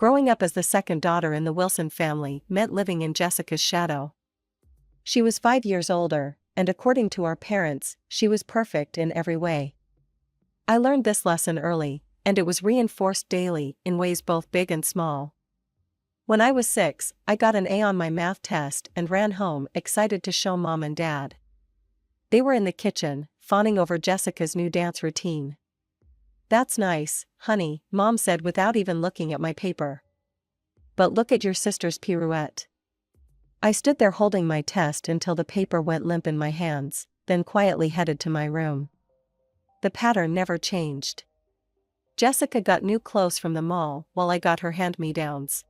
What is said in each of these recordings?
Growing up as the second daughter in the Wilson family meant living in Jessica's shadow. She was 5 years older, and according to our parents, she was perfect in every way. I learned this lesson early, and it was reinforced daily in ways both big and small. When I was 6, I got an A on my math test and ran home excited to show Mom and Dad. They were in the kitchen, fawning over Jessica's new dance routine. "That's nice, honey," Mom said without even looking at my paper. "But look at your sister's pirouette." I stood there holding my test until the paper went limp in my hands, then quietly headed to my room. The pattern never changed. Jessica got new clothes from the mall while I got her hand-me-downs.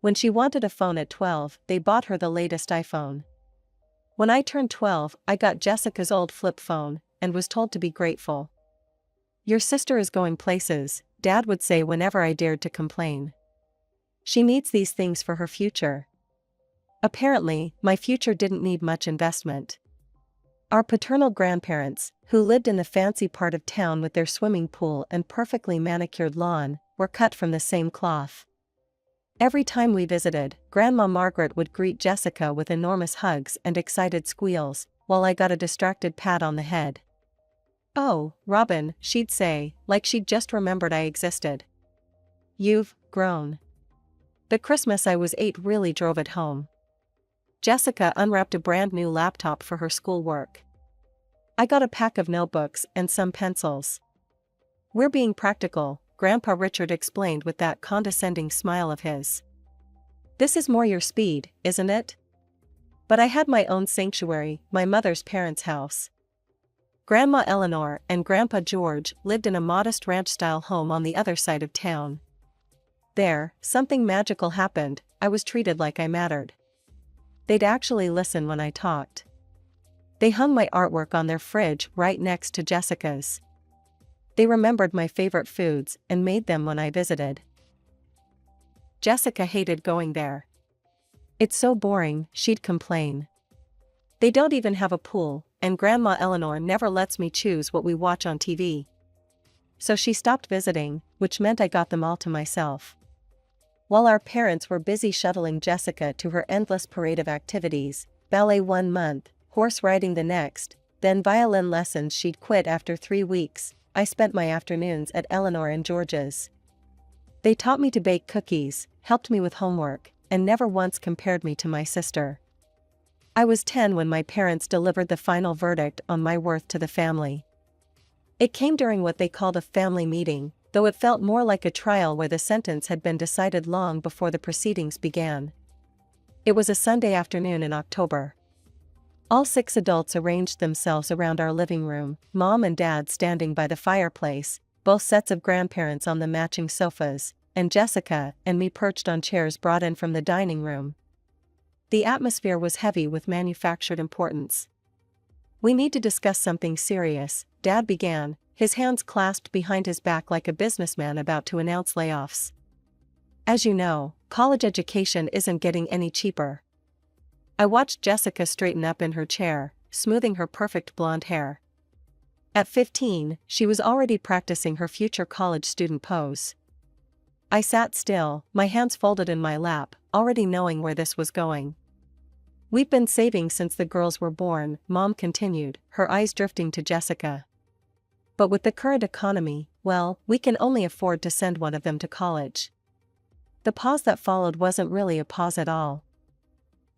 When she wanted a phone at 12, they bought her the latest iPhone. When I turned 12, I got Jessica's old flip phone, and was told to be grateful. "Your sister is going places," Dad would say whenever I dared to complain. "She needs these things for her future." Apparently, my future didn't need much investment. Our paternal grandparents, who lived in the fancy part of town with their swimming pool and perfectly manicured lawn, were cut from the same cloth. Every time we visited, Grandma Margaret would greet Jessica with enormous hugs and excited squeals, while I got a distracted pat on the head. "Oh, Robin," she'd say, like she'd just remembered I existed. "You've grown." The Christmas I was 8 really drove it home. Jessica unwrapped a brand new laptop for her schoolwork. I got a pack of notebooks and some pencils. "We're being practical," Grandpa Richard explained with that condescending smile of his. "This is more your speed, isn't it?" But I had my own sanctuary, my mother's parents' house. Grandma Eleanor and Grandpa George lived in a modest ranch-style home on the other side of town. There, something magical happened. I was treated like I mattered. They'd actually listen when I talked. They hung my artwork on their fridge right next to Jessica's. They remembered my favorite foods and made them when I visited. Jessica hated going there. "It's so boring," she'd complain. "They don't even have a pool, and Grandma Eleanor never lets me choose what we watch on TV." So she stopped visiting, which meant I got them all to myself. While our parents were busy shuttling Jessica to her endless parade of activities, ballet 1 month, horse riding the next, then violin lessons she'd quit after 3 weeks, I spent my afternoons at Eleanor and George's. They taught me to bake cookies, helped me with homework, and never once compared me to my sister. I was 10 when my parents delivered the final verdict on my worth to the family. It came during what they called a family meeting, though it felt more like a trial where the sentence had been decided long before the proceedings began. It was a Sunday afternoon in October. All 6 adults arranged themselves around our living room, Mom and Dad standing by the fireplace, both sets of grandparents on the matching sofas, and Jessica and me perched on chairs brought in from the dining room. The atmosphere was heavy with manufactured importance. "We need to discuss something serious," Dad began, his hands clasped behind his back like a businessman about to announce layoffs. "As you know, college education isn't getting any cheaper." I watched Jessica straighten up in her chair, smoothing her perfect blonde hair. At 15, she was already practicing her future college student pose. I sat still, my hands folded in my lap, already knowing where this was going. "We've been saving since the girls were born," Mom continued, her eyes drifting to Jessica. "But with the current economy, well, we can only afford to send one of them to college." The pause that followed wasn't really a pause at all.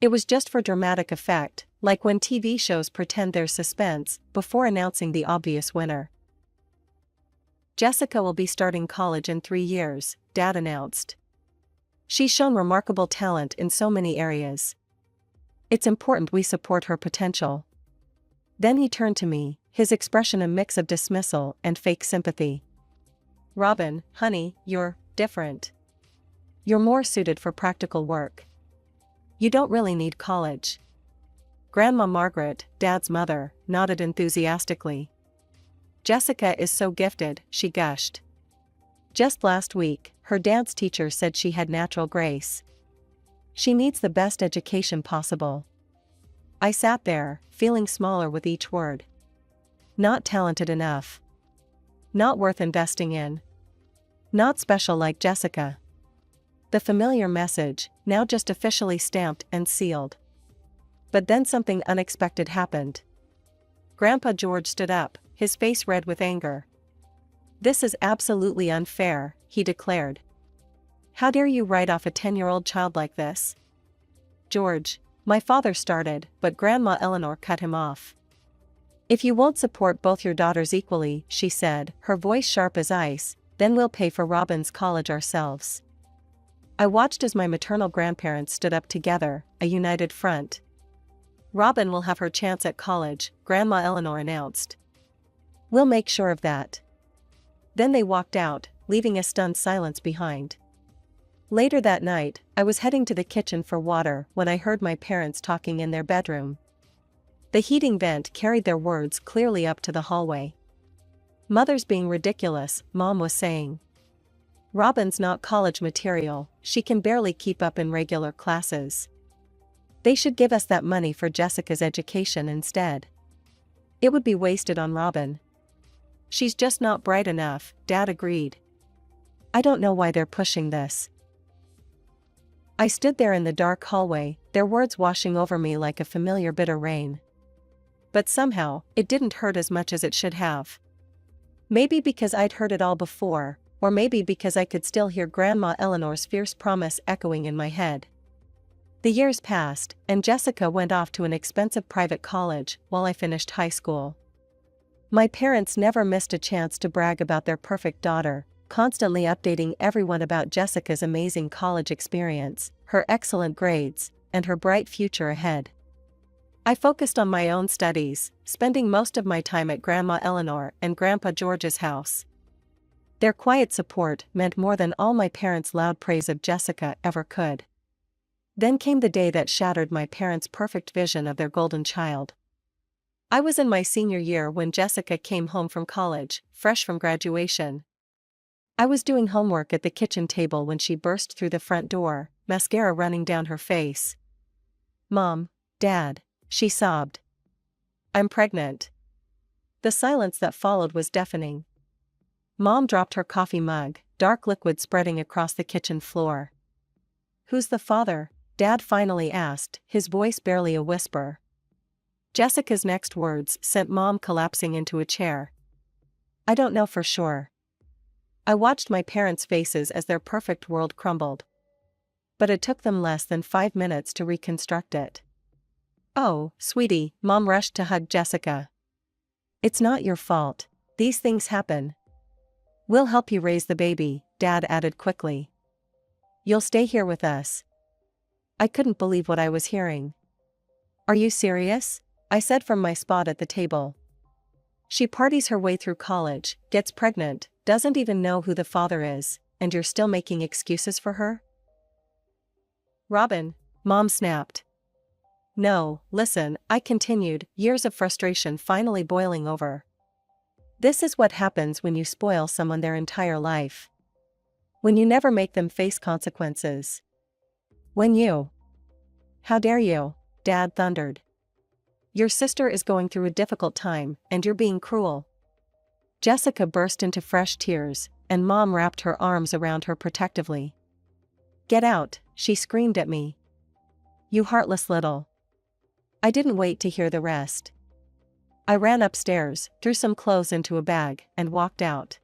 It was just for dramatic effect, like when TV shows pretend there's suspense before announcing the obvious winner. "Jessica will be starting college in 3 years," Dad announced. "She's shown remarkable talent in so many areas. It's important we support her potential." Then he turned to me, his expression a mix of dismissal and fake sympathy. "Robin, honey, you're different. You're more suited for practical work. You don't really need college." Grandma Margaret, Dad's mother, nodded enthusiastically. "Jessica is so gifted," she gushed. "Just last week, her dance teacher said she had natural grace. She needs the best education possible." I sat there, feeling smaller with each word. Not talented enough. Not worth investing in. Not special like Jessica. The familiar message, now just officially stamped and sealed. But then something unexpected happened. Grandpa George stood up, his face red with anger. "This is absolutely unfair," he declared. "How dare you write off a 10-year-old child like this?" "George," my father started, but Grandma Eleanor cut him off. "If you won't support both your daughters equally," she said, her voice sharp as ice, "then we'll pay for Robin's college ourselves." I watched as my maternal grandparents stood up together, a united front. "Robin will have her chance at college," Grandma Eleanor announced. "We'll make sure of that." Then they walked out, leaving a stunned silence behind. Later that night, I was heading to the kitchen for water when I heard my parents talking in their bedroom. The heating vent carried their words clearly up to the hallway. "Mother's being ridiculous," Mom was saying. "Robin's not college material, she can barely keep up in regular classes. They should give us that money for Jessica's education instead. It would be wasted on Robin." "She's just not bright enough," Dad agreed. "I don't know why they're pushing this." I stood there in the dark hallway, their words washing over me like a familiar bitter rain. But somehow, it didn't hurt as much as it should have. Maybe because I'd heard it all before, or maybe because I could still hear Grandma Eleanor's fierce promise echoing in my head. The years passed, and Jessica went off to an expensive private college while I finished high school. My parents never missed a chance to brag about their perfect daughter, constantly updating everyone about Jessica's amazing college experience, her excellent grades, and her bright future ahead. I focused on my own studies, spending most of my time at Grandma Eleanor and Grandpa George's house. Their quiet support meant more than all my parents' loud praise of Jessica ever could. Then came the day that shattered my parents' perfect vision of their golden child. I was in my senior year when Jessica came home from college, fresh from graduation. I was doing homework at the kitchen table when she burst through the front door, mascara running down her face. "Mom, Dad," she sobbed. "I'm pregnant." The silence that followed was deafening. Mom dropped her coffee mug, dark liquid spreading across the kitchen floor. "Who's the father?" Dad finally asked, his voice barely a whisper. Jessica's next words sent Mom collapsing into a chair. "I don't know for sure." I watched my parents' faces as their perfect world crumbled. But it took them less than 5 minutes to reconstruct it. "Oh, sweetie," Mom rushed to hug Jessica. "It's not your fault. These things happen. We'll help you raise the baby," Dad added quickly. "You'll stay here with us." I couldn't believe what I was hearing. "Are you serious?" I said from my spot at the table. "She parties her way through college, gets pregnant, doesn't even know who the father is, and you're still making excuses for her?" "Robin," Mom snapped. "No, listen," I continued, years of frustration finally boiling over. "This is what happens when you spoil someone their entire life. When you never make them face consequences. When you—" "How dare you?" Dad thundered. "Your sister is going through a difficult time, and you're being cruel." Jessica burst into fresh tears, and Mom wrapped her arms around her protectively. "Get out," she screamed at me. "You heartless little—" I didn't wait to hear the rest. I ran upstairs, threw some clothes into a bag, and walked out.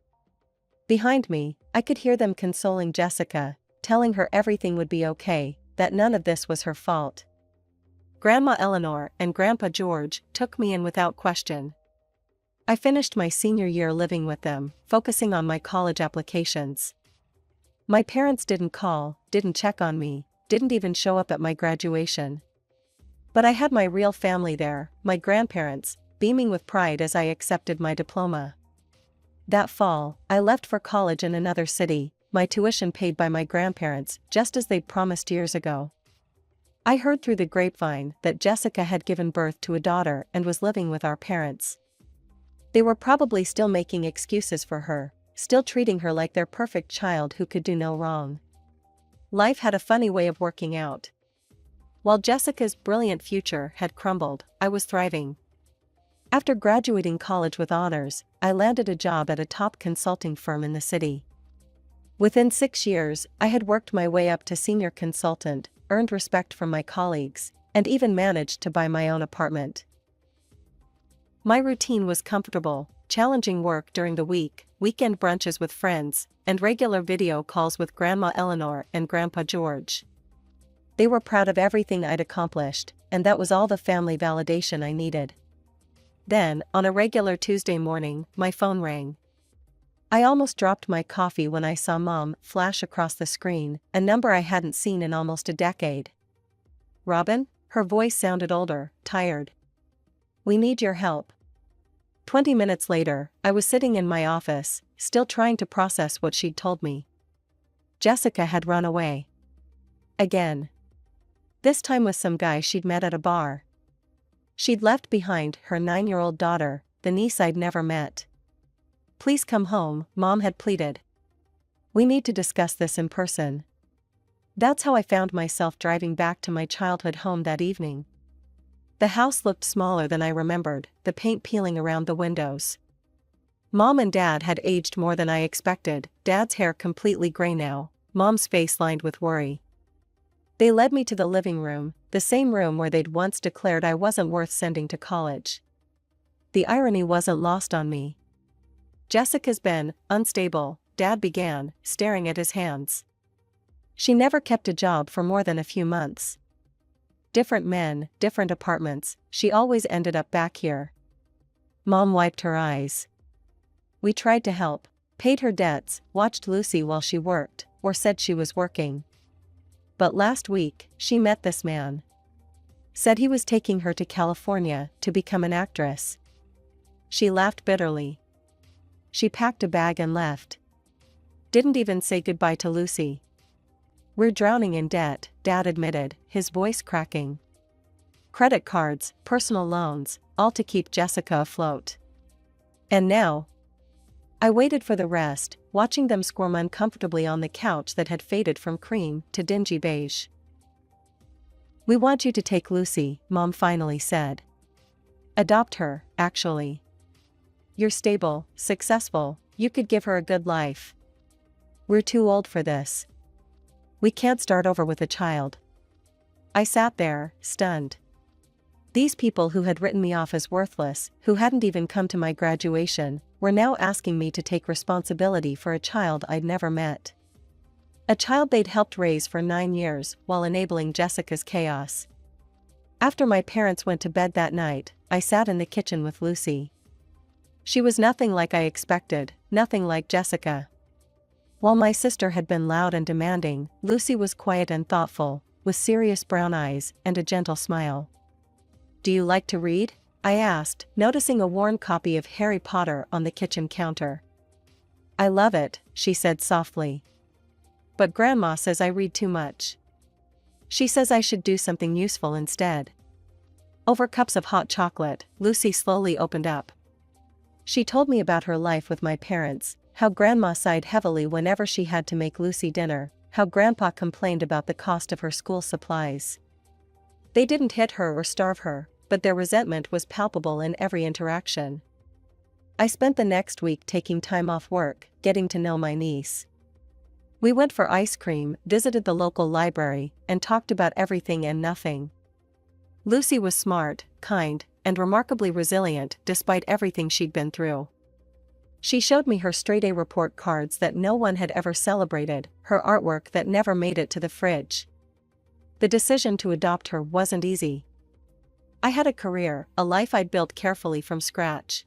Behind me, I could hear them consoling Jessica, telling her everything would be okay, that none of this was her fault. Grandma Eleanor and Grandpa George took me in without question. I finished my senior year living with them, focusing on my college applications. My parents didn't call, didn't check on me, didn't even show up at my graduation. But I had my real family there, my grandparents, beaming with pride as I accepted my diploma. That fall, I left for college in another city, my tuition paid by my grandparents, just as they'd promised years ago. I heard through the grapevine that Jessica had given birth to a daughter and was living with our parents. They were probably still making excuses for her, still treating her like their perfect child who could do no wrong. Life had a funny way of working out. While Jessica's brilliant future had crumbled, I was thriving. After graduating college with honors, I landed a job at a top consulting firm in the city. Within 6 years, I had worked my way up to senior consultant, earned respect from my colleagues, and even managed to buy my own apartment. My routine was comfortable: challenging work during the week, weekend brunches with friends, and regular video calls with Grandma Eleanor and Grandpa George. They were proud of everything I'd accomplished, and that was all the family validation I needed. Then, on a regular Tuesday morning, my phone rang. I almost dropped my coffee when I saw Mom flash across the screen, a number I hadn't seen in almost a decade. "Robin?" Her voice sounded older, tired. "We need your help." 20 minutes later, I was sitting in my office, still trying to process what she'd told me. Jessica had run away. Again. This time with some guy she'd met at a bar. She'd left behind her 9-year-old daughter, the niece I'd never met. "Please come home," Mom had pleaded. "We need to discuss this in person." That's how I found myself driving back to my childhood home that evening. The house looked smaller than I remembered, the paint peeling around the windows. Mom and Dad had aged more than I expected, Dad's hair completely gray now, Mom's face lined with worry. They led me to the living room, the same room where they'd once declared I wasn't worth sending to college. The irony wasn't lost on me. "Jessica's been unstable," Dad began, staring at his hands. "She never kept a job for more than a few months. Different men, different apartments, she always ended up back here." Mom wiped her eyes. "We tried to help, paid her debts, watched Lucy while she worked, or said she was working. But last week, she met this man. Said he was taking her to California to become an actress." She laughed bitterly. "She packed a bag and left. Didn't even say goodbye to Lucy." "We're drowning in debt," Dad admitted, his voice cracking. "Credit cards, personal loans, all to keep Jessica afloat. And now?" I waited for the rest, watching them squirm uncomfortably on the couch that had faded from cream to dingy beige. "We want you to take Lucy," Mom finally said. "Adopt her, actually. You're stable, successful, you could give her a good life. We're too old for this. We can't start over with a child." I sat there, stunned. These people who had written me off as worthless, who hadn't even come to my graduation, were now asking me to take responsibility for a child I'd never met. A child they'd helped raise for 9 years while enabling Jessica's chaos. After my parents went to bed that night, I sat in the kitchen with Lucy. She was nothing like I expected, nothing like Jessica. While my sister had been loud and demanding, Lucy was quiet and thoughtful, with serious brown eyes and a gentle smile. "Do you like to read?" I asked, noticing a worn copy of Harry Potter on the kitchen counter. "I love it," she said softly. "But Grandma says I read too much. She says I should do something useful instead." Over cups of hot chocolate, Lucy slowly opened up. She told me about her life with my parents, how Grandma sighed heavily whenever she had to make Lucy dinner, how Grandpa complained about the cost of her school supplies. They didn't hit her or starve her, but their resentment was palpable in every interaction. I spent the next week taking time off work, getting to know my niece. We went for ice cream, visited the local library, and talked about everything and nothing. Lucy was smart, kind, and remarkably resilient despite everything she'd been through. She showed me her straight-A report cards that no one had ever celebrated, her artwork that never made it to the fridge. The decision to adopt her wasn't easy. I had a career, a life I'd built carefully from scratch.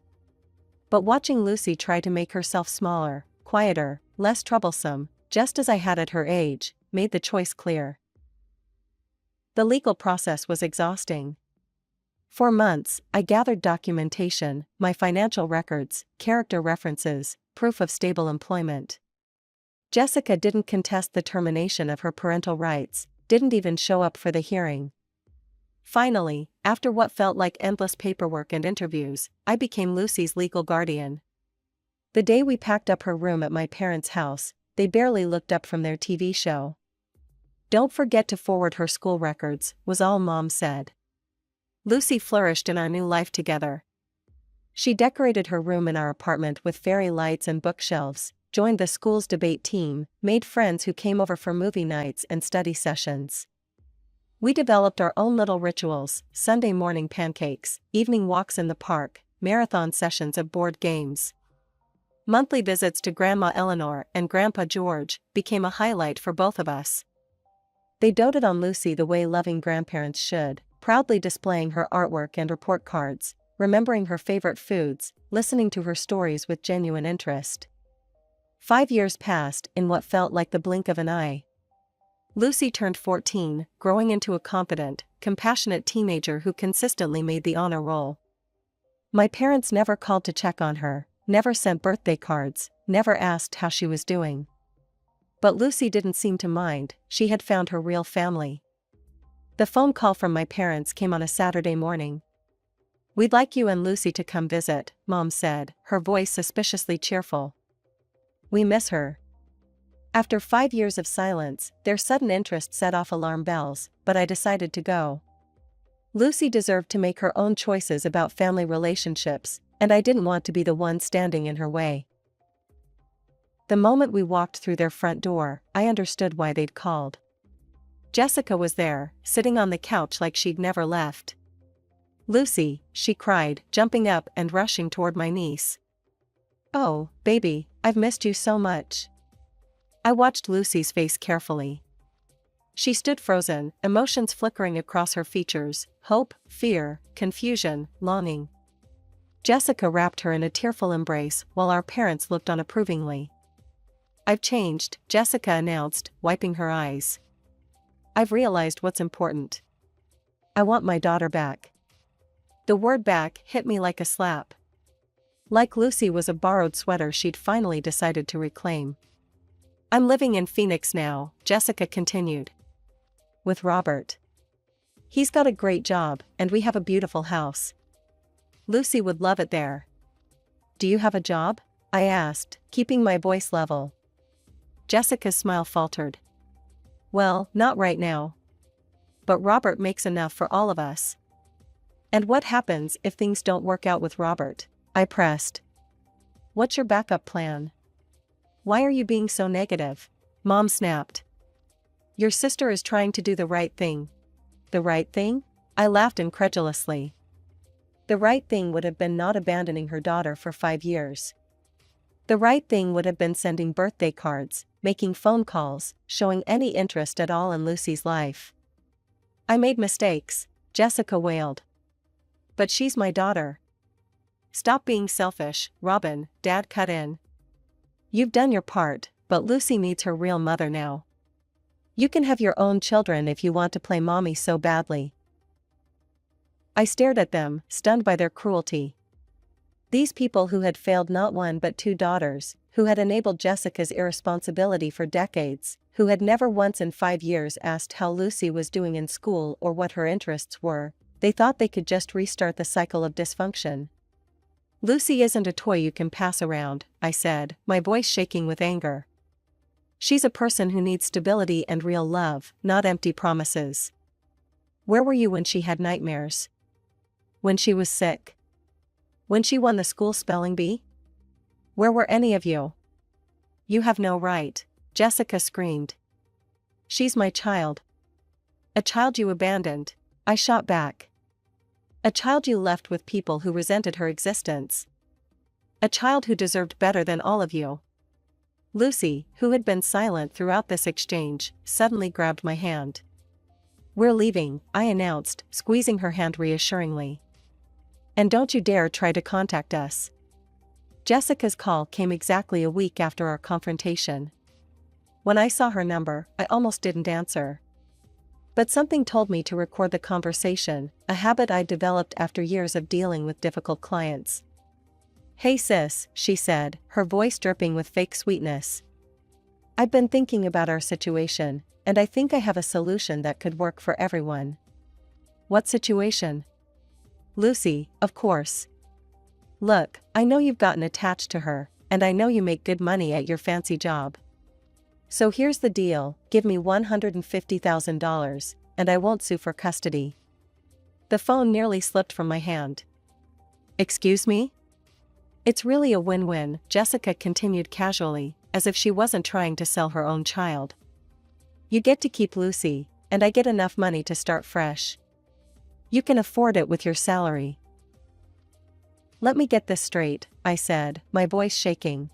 But watching Lucy try to make herself smaller, quieter, less troublesome, just as I had at her age, made the choice clear. The legal process was exhausting. For months, I gathered documentation, my financial records, character references, proof of stable employment. Jessica didn't contest the termination of her parental rights, didn't even show up for the hearing. Finally, after what felt like endless paperwork and interviews, I became Lucy's legal guardian. The day we packed up her room at my parents' house, they barely looked up from their TV show. "Don't forget to forward her school records," was all Mom said. Lucy flourished in our new life together. She decorated her room in our apartment with fairy lights and bookshelves, joined the school's debate team, made friends who came over for movie nights and study sessions. We developed our own little rituals: Sunday morning pancakes, evening walks in the park, marathon sessions of board games. Monthly visits to Grandma Eleanor and Grandpa George became a highlight for both of us. They doted on Lucy the way loving grandparents should, proudly displaying her artwork and report cards, remembering her favorite foods, listening to her stories with genuine interest. 5 years passed in what felt like the blink of an eye. Lucy turned 14, growing into a confident, compassionate teenager who consistently made the honor roll. My parents never called to check on her, never sent birthday cards, never asked how she was doing. But Lucy didn't seem to mind. She had found her real family. The phone call from my parents came on a Saturday morning. "We'd like you and Lucy to come visit," Mom said, her voice suspiciously cheerful. "We miss her." After 5 years of silence, their sudden interest set off alarm bells, but I decided to go. Lucy deserved to make her own choices about family relationships, and I didn't want to be the one standing in her way. The moment we walked through their front door, I understood why they'd called. Jessica was there, sitting on the couch like she'd never left. "Lucy," she cried, jumping up and rushing toward my niece. "Oh, baby, I've missed you so much." I watched Lucy's face carefully. She stood frozen, emotions flickering across her features: hope, fear, confusion, longing. Jessica wrapped her in a tearful embrace while our parents looked on approvingly. "I've changed," Jessica announced, wiping her eyes. "I've realized what's important. I want my daughter back." The word "back" hit me like a slap. Like Lucy was a borrowed sweater she'd finally decided to reclaim. "I'm living in Phoenix now," Jessica continued. "With Robert. He's got a great job, and we have a beautiful house. Lucy would love it there." "Do you have a job?" I asked, keeping my voice level. Jessica's smile faltered. "Well, not right now. But Robert makes enough for all of us." "And what happens if things don't work out with Robert?" I pressed. "What's your backup plan?" "Why are you being so negative?" Mom snapped. "Your sister is trying to do the right thing." "The right thing?" I laughed incredulously. The right thing would have been not abandoning her daughter for 5 years. The right thing would have been sending birthday cards, making phone calls, showing any interest at all in Lucy's life. "I made mistakes," Jessica wailed. "But she's my daughter." "Stop being selfish, Robin," Dad cut in. "You've done your part, but Lucy needs her real mother now. You can have your own children if you want to play mommy so badly." I stared at them, stunned by their cruelty. These people who had failed not one but 2 daughters, who had enabled Jessica's irresponsibility for decades, who had never once in 5 years asked how Lucy was doing in school or what her interests were, they thought they could just restart the cycle of dysfunction. "Lucy isn't a toy you can pass around," I said, my voice shaking with anger. "She's a person who needs stability and real love, not empty promises." "Where were you when she had nightmares? When she was sick? When she won the school spelling bee? Where were any of you?" "You have no right," Jessica screamed. "She's my child." "A child you abandoned," I shot back. "A child you left with people who resented her existence. A child who deserved better than all of you." Lucy, who had been silent throughout this exchange, suddenly grabbed my hand. "We're leaving," I announced, squeezing her hand reassuringly. "And don't you dare try to contact us." Jessica's call came exactly a week after our confrontation. When I saw her number, I almost didn't answer. But something told me to record the conversation, a habit I developed after years of dealing with difficult clients. "Hey sis," she said, her voice dripping with fake sweetness. "I've been thinking about our situation, and I think I have a solution that could work for everyone." "What situation?" "Lucy, of course. Look, I know you've gotten attached to her, and I know you make good money at your fancy job. So here's the deal: give me $150,000, and I won't sue for custody." The phone nearly slipped from my hand. "Excuse me?" It's really a win-win, Jessica continued casually, as if she wasn't trying to sell her own child. You get to keep Lucy, and I get enough money to start fresh. You can afford it with your salary. Let me get this straight, I said, my voice shaking.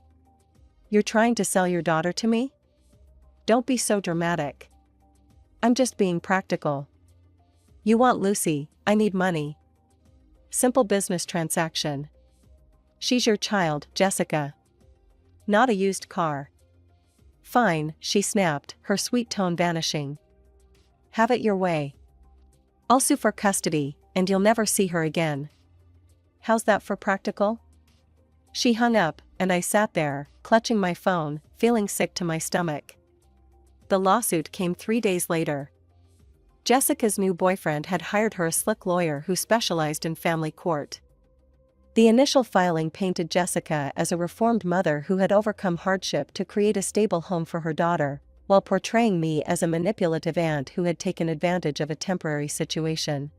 You're trying to sell your daughter to me? Don't be so dramatic. I'm just being practical. You want Lucy, I need money. Simple business transaction. She's your child, Jessica. Not a used car. Fine, she snapped, her sweet tone vanishing. Have it your way. I'll sue for custody, and you'll never see her again. How's that for practical? She hung up, and I sat there, clutching my phone, feeling sick to my stomach. The lawsuit came 3 days later. Jessica's new boyfriend had hired her a slick lawyer who specialized in family court. The initial filing painted Jessica as a reformed mother who had overcome hardship to create a stable home for her daughter, while portraying me as a manipulative aunt who had taken advantage of a temporary situation.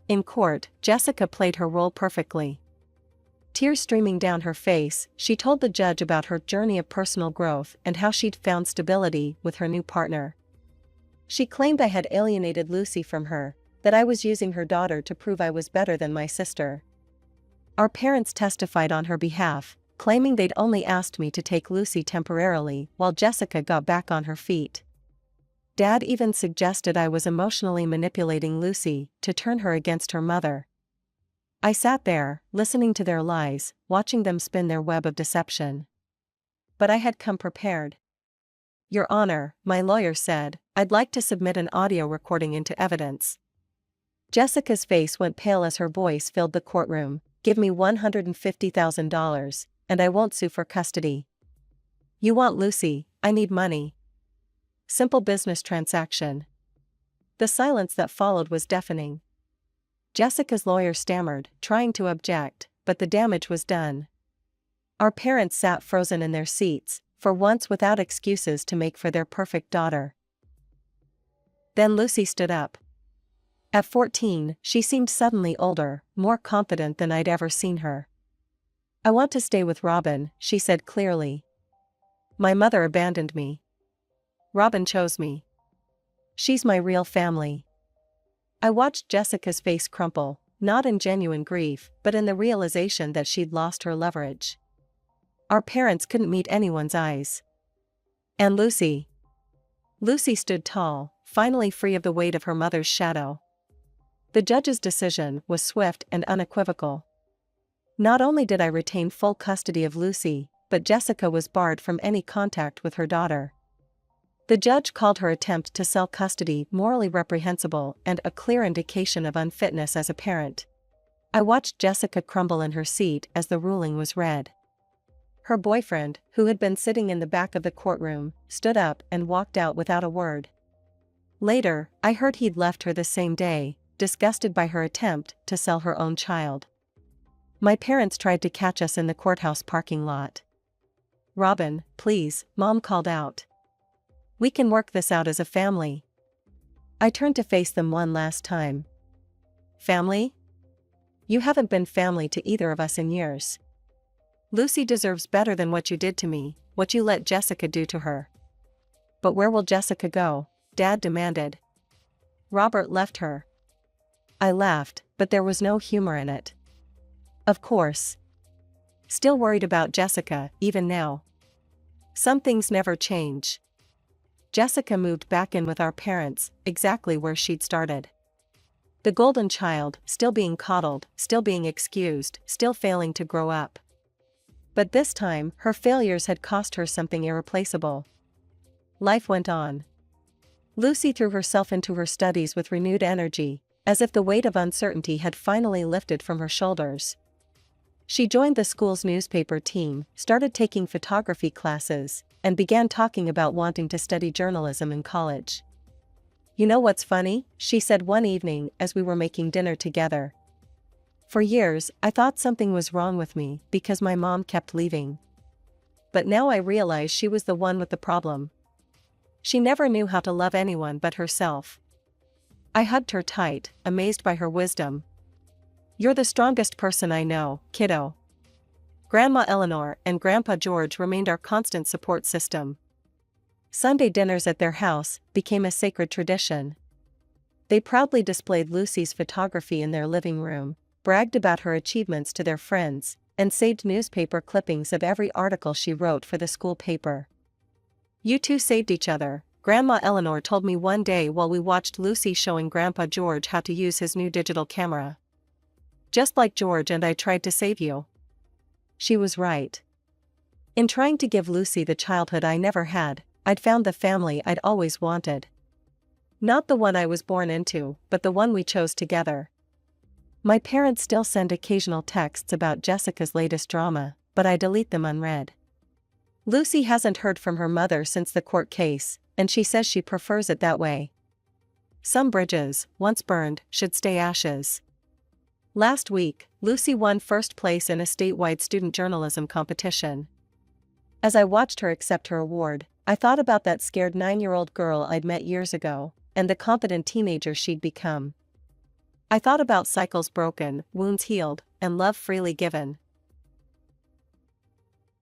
In court, Jessica played her role perfectly. Tears streaming down her face, she told the judge about her journey of personal growth and how she'd found stability with her new partner. She claimed I had alienated Lucy from her, that I was using her daughter to prove I was better than my sister. Our parents testified on her behalf, claiming they'd only asked me to take Lucy temporarily while Jessica got back on her feet. Dad even suggested I was emotionally manipulating Lucy to turn her against her mother. I sat there, listening to their lies, watching them spin their web of deception. But I had come prepared. Your Honor, my lawyer said, I'd like to submit an audio recording into evidence. Jessica's face went pale as her voice filled the courtroom. Give me $150,000, and I won't sue for custody. You want Lucy, I need money. Simple business transaction. The silence that followed was deafening. Jessica's lawyer stammered, trying to object, but the damage was done. Our parents sat frozen in their seats, for once without excuses to make for their perfect daughter. Then Lucy stood up. At 14, she seemed suddenly older, more confident than I'd ever seen her. I want to stay with Robin, she said clearly. My mother abandoned me. Robin chose me. She's my real family. I watched Jessica's face crumple, not in genuine grief, but in the realization that she'd lost her leverage. Our parents couldn't meet anyone's eyes. And Lucy? Lucy stood tall, finally free of the weight of her mother's shadow. The judge's decision was swift and unequivocal. Not only did I retain full custody of Lucy, but Jessica was barred from any contact with her daughter. The judge called her attempt to sell custody morally reprehensible and a clear indication of unfitness as a parent. I watched Jessica crumble in her seat as the ruling was read. Her boyfriend, who had been sitting in the back of the courtroom, stood up and walked out without a word. Later, I heard he'd left her the same day, disgusted by her attempt to sell her own child. My parents tried to catch us in the courthouse parking lot. Robin, please, Mom called out. We can work this out as a family. I turned to face them one last time. Family? You haven't been family to either of us in years. Lucy deserves better than what you did to me, what you let Jessica do to her. But where will Jessica go? Dad demanded. Robert left her. I laughed, but there was no humor in it. Of course. Still worried about Jessica, even now. Some things never change. Jessica moved back in with our parents, exactly where she'd started. The golden child, still being coddled, still being excused, still failing to grow up. But this time, her failures had cost her something irreplaceable. Life went on. Lucy threw herself into her studies with renewed energy, as if the weight of uncertainty had finally lifted from her shoulders. She joined the school's newspaper team, started taking photography classes, and began talking about wanting to study journalism in college. You know what's funny? She said one evening as we were making dinner together. For years, I thought something was wrong with me because my mom kept leaving. But now I realize she was the one with the problem. She never knew how to love anyone but herself. I hugged her tight, amazed by her wisdom. You're the strongest person I know, kiddo. Grandma Eleanor and Grandpa George remained our constant support system. Sunday dinners at their house became a sacred tradition. They proudly displayed Lucy's photography in their living room, bragged about her achievements to their friends, and saved newspaper clippings of every article she wrote for the school paper. "You two saved each other," Grandma Eleanor told me one day while we watched Lucy showing Grandpa George how to use his new digital camera. "Just like George and I tried to save you." She was right. In trying to give Lucy the childhood I never had, I'd found the family I'd always wanted. Not the one I was born into, but the one we chose together. My parents still send occasional texts about Jessica's latest drama, but I delete them unread. Lucy hasn't heard from her mother since the court case, and she says she prefers it that way. Some bridges, once burned, should stay ashes. Last week, Lucy won first place in a statewide student journalism competition. As I watched her accept her award, I thought about that scared 9-year-old girl I'd met years ago, and the confident teenager she'd become. I thought about cycles broken, wounds healed, and love freely given.